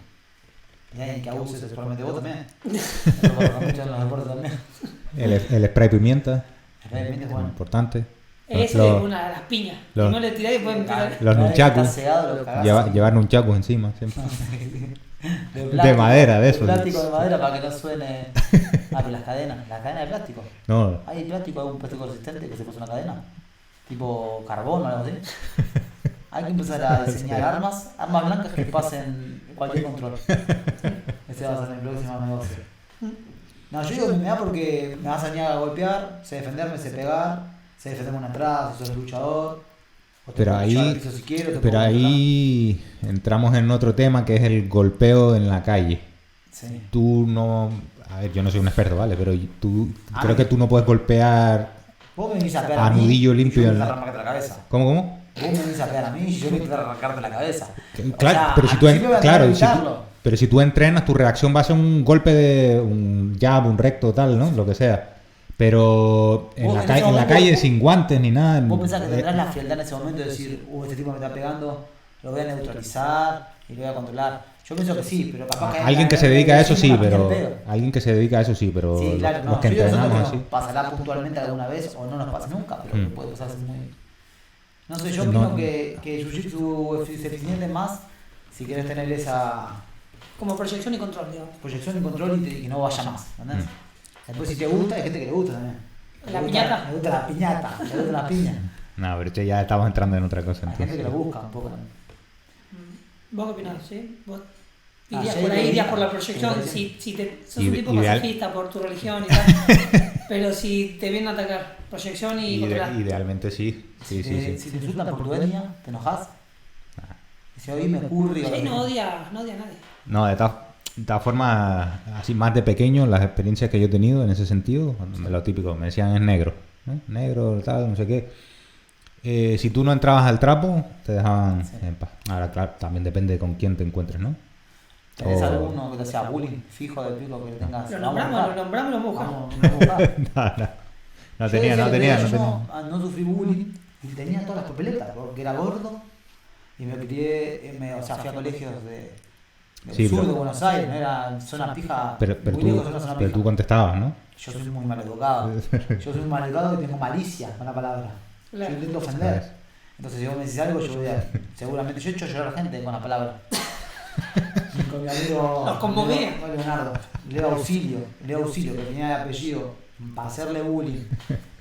Speaker 1: Y alguien que abuse sexualmente de vos también. Eso pasa mucho en los deportes también.
Speaker 2: El spray pimienta,
Speaker 1: Realmente es bueno.
Speaker 2: importante.
Speaker 3: Esa es una de las piñas.
Speaker 2: los-
Speaker 3: Si no le tirás y pueden tirar.
Speaker 2: Los nunchakus.
Speaker 1: Está cegado, lo cagás.
Speaker 2: Llevar nunchakus encima, siempre.
Speaker 1: De
Speaker 2: madera, de eso.
Speaker 1: Plástico de madera para que no suene. Pero las cadenas de plástico.
Speaker 2: No,
Speaker 1: ¿Hay algún plástico resistente que se puso una cadena? Tipo carbón o algo así. Hay que empezar a diseñar armas blancas que pasen cualquier control. Ese va a ser el próximo negocio. No, yo digo MMA porque me vas a enseñar a golpear, sé defenderme, sé pegar, sé defenderme una entrada si sos luchador. O te
Speaker 2: pero
Speaker 1: puedo echar al
Speaker 2: ahí,
Speaker 1: piso si quiero, te
Speaker 2: pero
Speaker 1: puedo
Speaker 2: ahí entramos en otro tema que es el golpeo en la calle.
Speaker 1: Sí.
Speaker 2: Tú no... A ver, yo no soy un experto, ¿vale? Pero
Speaker 1: Ah,
Speaker 2: creo que tú no puedes golpear...
Speaker 1: Vos me venís a pegar
Speaker 2: A
Speaker 1: a mí
Speaker 2: nudillo
Speaker 1: y
Speaker 2: limpio
Speaker 1: yo
Speaker 2: en
Speaker 1: me
Speaker 2: la-
Speaker 1: arrancarte la cabeza.
Speaker 2: ¿Cómo?
Speaker 1: Vos me venís a pegar a mí y yo me voy a arrancarte la cabeza.
Speaker 2: Claro,
Speaker 1: O sea,
Speaker 2: pero si
Speaker 1: al
Speaker 2: tú,
Speaker 1: principio voy a
Speaker 2: claro,
Speaker 1: intentar evitarlo.
Speaker 2: pero si tú entrenas, tu reacción va a ser un golpe de un jab, un recto, tal, ¿no? Lo que sea. Pero en
Speaker 1: Vos
Speaker 2: la,
Speaker 1: en
Speaker 2: ca-
Speaker 1: ese
Speaker 2: en la
Speaker 1: momento-
Speaker 2: calle sin guantes ni nada.
Speaker 1: Vos pensás que tendrás la frialdad en ese momento de decir, este tipo me está pegando, lo voy a neutralizar y lo voy a controlar. Yo pienso que sí, pero capaz que
Speaker 2: Alguien que se dedica a eso sí,
Speaker 1: una
Speaker 2: pero
Speaker 1: piña al pedo.
Speaker 2: alguien que se dedica a eso sí, pero
Speaker 1: Sí, claro,
Speaker 2: los
Speaker 1: no,
Speaker 2: que
Speaker 1: yo digo nosotros
Speaker 2: entrenamos
Speaker 1: que
Speaker 2: así.
Speaker 1: nos pasará puntualmente alguna vez o no nos pasa nunca, pero puede pasarse muy... No sé, yo
Speaker 2: No.
Speaker 1: opino que Jiu-Jitsu es eficiente más si querés tener esa
Speaker 3: Como proyección y control, digamos.
Speaker 1: proyección y control y que no vaya más, ¿entendés? Después si te gusta, hay gente que le gusta también.
Speaker 3: ¿La
Speaker 1: Le gusta-
Speaker 3: piñata?
Speaker 1: Le gusta la piñata, le gusta la piña.
Speaker 2: No, pero esto ya estamos entrando en otra cosa.
Speaker 1: Hay gente que
Speaker 2: Entonces.
Speaker 1: lo busca un poco también.
Speaker 3: ¿Vos qué opinás? ¿Sí? ¿Vos
Speaker 1: Ah,
Speaker 3: irías
Speaker 1: sí,
Speaker 3: por ahí,
Speaker 1: sí.
Speaker 3: irías por la proyección?
Speaker 1: Sí.
Speaker 3: Si sos un tipo
Speaker 2: Ideal.
Speaker 3: pacifista por tu religión y tal. Pero si te vienen a atacar, proyección y controlar.
Speaker 2: Idealmente sí. Sí, sí, sí.
Speaker 1: Si te insultan por tu etnia, ¿te enojas? Si hoy me ocurre...
Speaker 3: Sí, no odia a nadie.
Speaker 2: No, de todas formas, así más de pequeño, las experiencias que yo he tenido en ese sentido, lo típico, me decían es negro, ¿no? Negro, tal, no sé qué. Si tú no entrabas al trapo, te dejaban en paz. Ahora, claro, también depende con quién te encuentres, ¿no?
Speaker 1: ¿Tenés
Speaker 2: O-
Speaker 1: alguno que te hacía bullying fijo de pico que tengas?
Speaker 3: Lo
Speaker 1: Vamos a
Speaker 3: nombramos,
Speaker 1: buscar.
Speaker 3: lo nombramos y lo buscamos.
Speaker 1: Vamos a buscar.
Speaker 2: No
Speaker 1: Yo
Speaker 2: tenía,
Speaker 1: decía
Speaker 2: no
Speaker 1: que
Speaker 2: tenía,
Speaker 1: yo
Speaker 2: no tenía.
Speaker 1: no sufrí bullying y tenía todas las papeletas porque era gordo y me crié, o sea, fui a colegios del
Speaker 2: Sí,
Speaker 1: sur
Speaker 2: pero-
Speaker 1: de Buenos Aires, no era zona pija,
Speaker 2: Pero
Speaker 1: muy lejos de una zona
Speaker 2: pero tú
Speaker 1: pija.
Speaker 2: contestabas, ¿no?
Speaker 1: Yo soy muy mal educado, yo soy muy mal educado y tengo malicia con la palabra, yo
Speaker 3: Claro.
Speaker 1: intento ofender, entonces si vos me decís algo yo voy a, seguramente yo he hecho llorar a la gente con la palabra. Con mi amigo
Speaker 3: Los conmovía.
Speaker 1: Leonardo, Leo Auxilio, que tenía el apellido para hacerle bullying,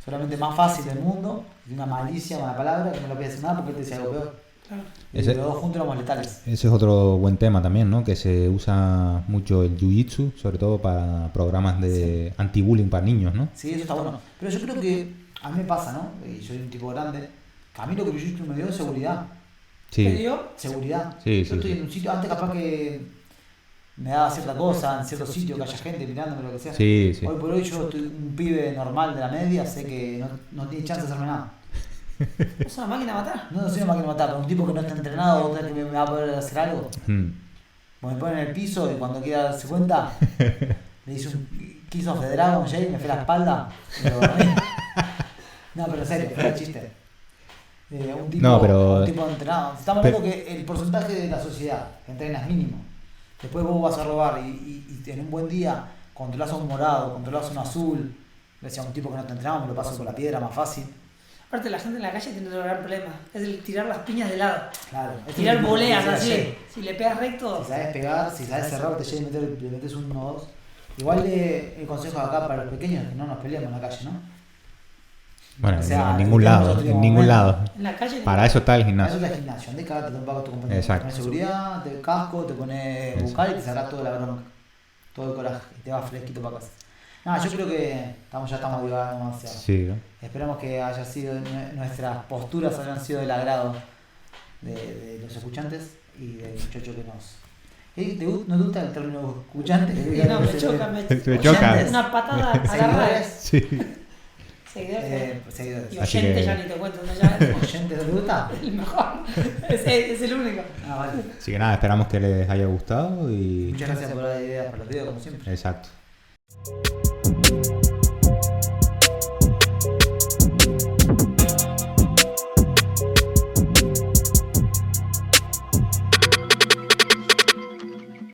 Speaker 1: solamente más fácil del mundo, y una malicia con la palabra que no lo podía decir nada porque él te decía algo peor.
Speaker 3: Claro.
Speaker 1: Y
Speaker 2: Ese-
Speaker 1: los dos juntos éramos letales.
Speaker 2: Ese es otro buen tema también, ¿no? Que se usa mucho el jiu-jitsu, sobre todo para programas de anti-bullying para niños, ¿no?
Speaker 1: Sí, eso está bueno. Pero yo creo que a mí me pasa, ¿no? Y soy un tipo grande, que a mí lo que Jiu-Jitsu me dio es seguridad.
Speaker 3: ¿Te
Speaker 2: Sí,
Speaker 3: dio?
Speaker 1: Seguridad.
Speaker 2: Sí,
Speaker 1: Yo
Speaker 2: sí,
Speaker 1: estoy
Speaker 2: sí.
Speaker 1: en un sitio, antes capaz que me da cierta cosa, en cierto sitio que haya gente mirándome, lo que sea.
Speaker 2: Sí, sí.
Speaker 1: Hoy por hoy yo estoy un pibe normal de la media, sé que no tiene chance de hacerme nada.
Speaker 3: ¿Es una máquina de matar?
Speaker 1: No soy una máquina de matar, pero un tipo que no está entrenado, ¿vos crees que me va a poder hacer algo? Pues me ponen en el piso y cuando quiera darse cuenta, le hice un quiso federado con Jay, me fue la espalda. No, pero en serio, fuera de chiste. Un tipo entrenado. Estamos hablando que el porcentaje de la sociedad que entrena es mínimo. Después vos vas a robar y en un buen día controlás a un morado, controlás a un azul. Le decía a un tipo que no está entrenado, me lo paso por la piedra más fácil.
Speaker 3: Aparte, la gente en la calle tiene otro gran problema: es el tirar las piñas de lado.
Speaker 1: Claro.
Speaker 3: Tirar voleas así. Si le pegas recto.
Speaker 1: Si sabes pegar, si sabes cerrar, le metes un 1-2. Igual el consejo de acá para los pequeños es que no nos peleemos en la calle, ¿no?
Speaker 2: Bueno,
Speaker 1: O sea,
Speaker 2: en ningún lado, en ningún lado.
Speaker 3: En la calle.
Speaker 2: Para eso está el
Speaker 1: Eso
Speaker 2: gimnasio.
Speaker 1: es el gimnasio. Andá y cagate un poco a tu compañero.
Speaker 2: Exacto.
Speaker 1: Te pones seguridad, te casco, te pones bucal y te sacás toda la bronca. Todo el coraje. Y te vas fresquito para casa. No, yo creo que ya estamos divagando demasiado.
Speaker 2: Sí, ¿no?
Speaker 1: Esperamos que haya sido nuestras posturas hayan sido del agrado de los escuchantes y del muchacho que nos... ¿No te gusta el término escuchante?
Speaker 3: No, me choca,
Speaker 2: Me choca.
Speaker 3: Una patada a la
Speaker 1: Seguidores.
Speaker 2: Sí.
Speaker 3: Seguidores.
Speaker 1: Seguidores.
Speaker 3: Y
Speaker 2: Así
Speaker 3: oyentes
Speaker 2: que-
Speaker 3: ya ni te cuento, ¿no? Ya
Speaker 1: ¿Oyentes no te gusta?
Speaker 3: el mejor. Es el único.
Speaker 1: Ah, vale.
Speaker 2: Así que nada, esperamos que les haya gustado y...
Speaker 1: Muchas gracias por la idea para los videos, como siempre.
Speaker 2: Exacto.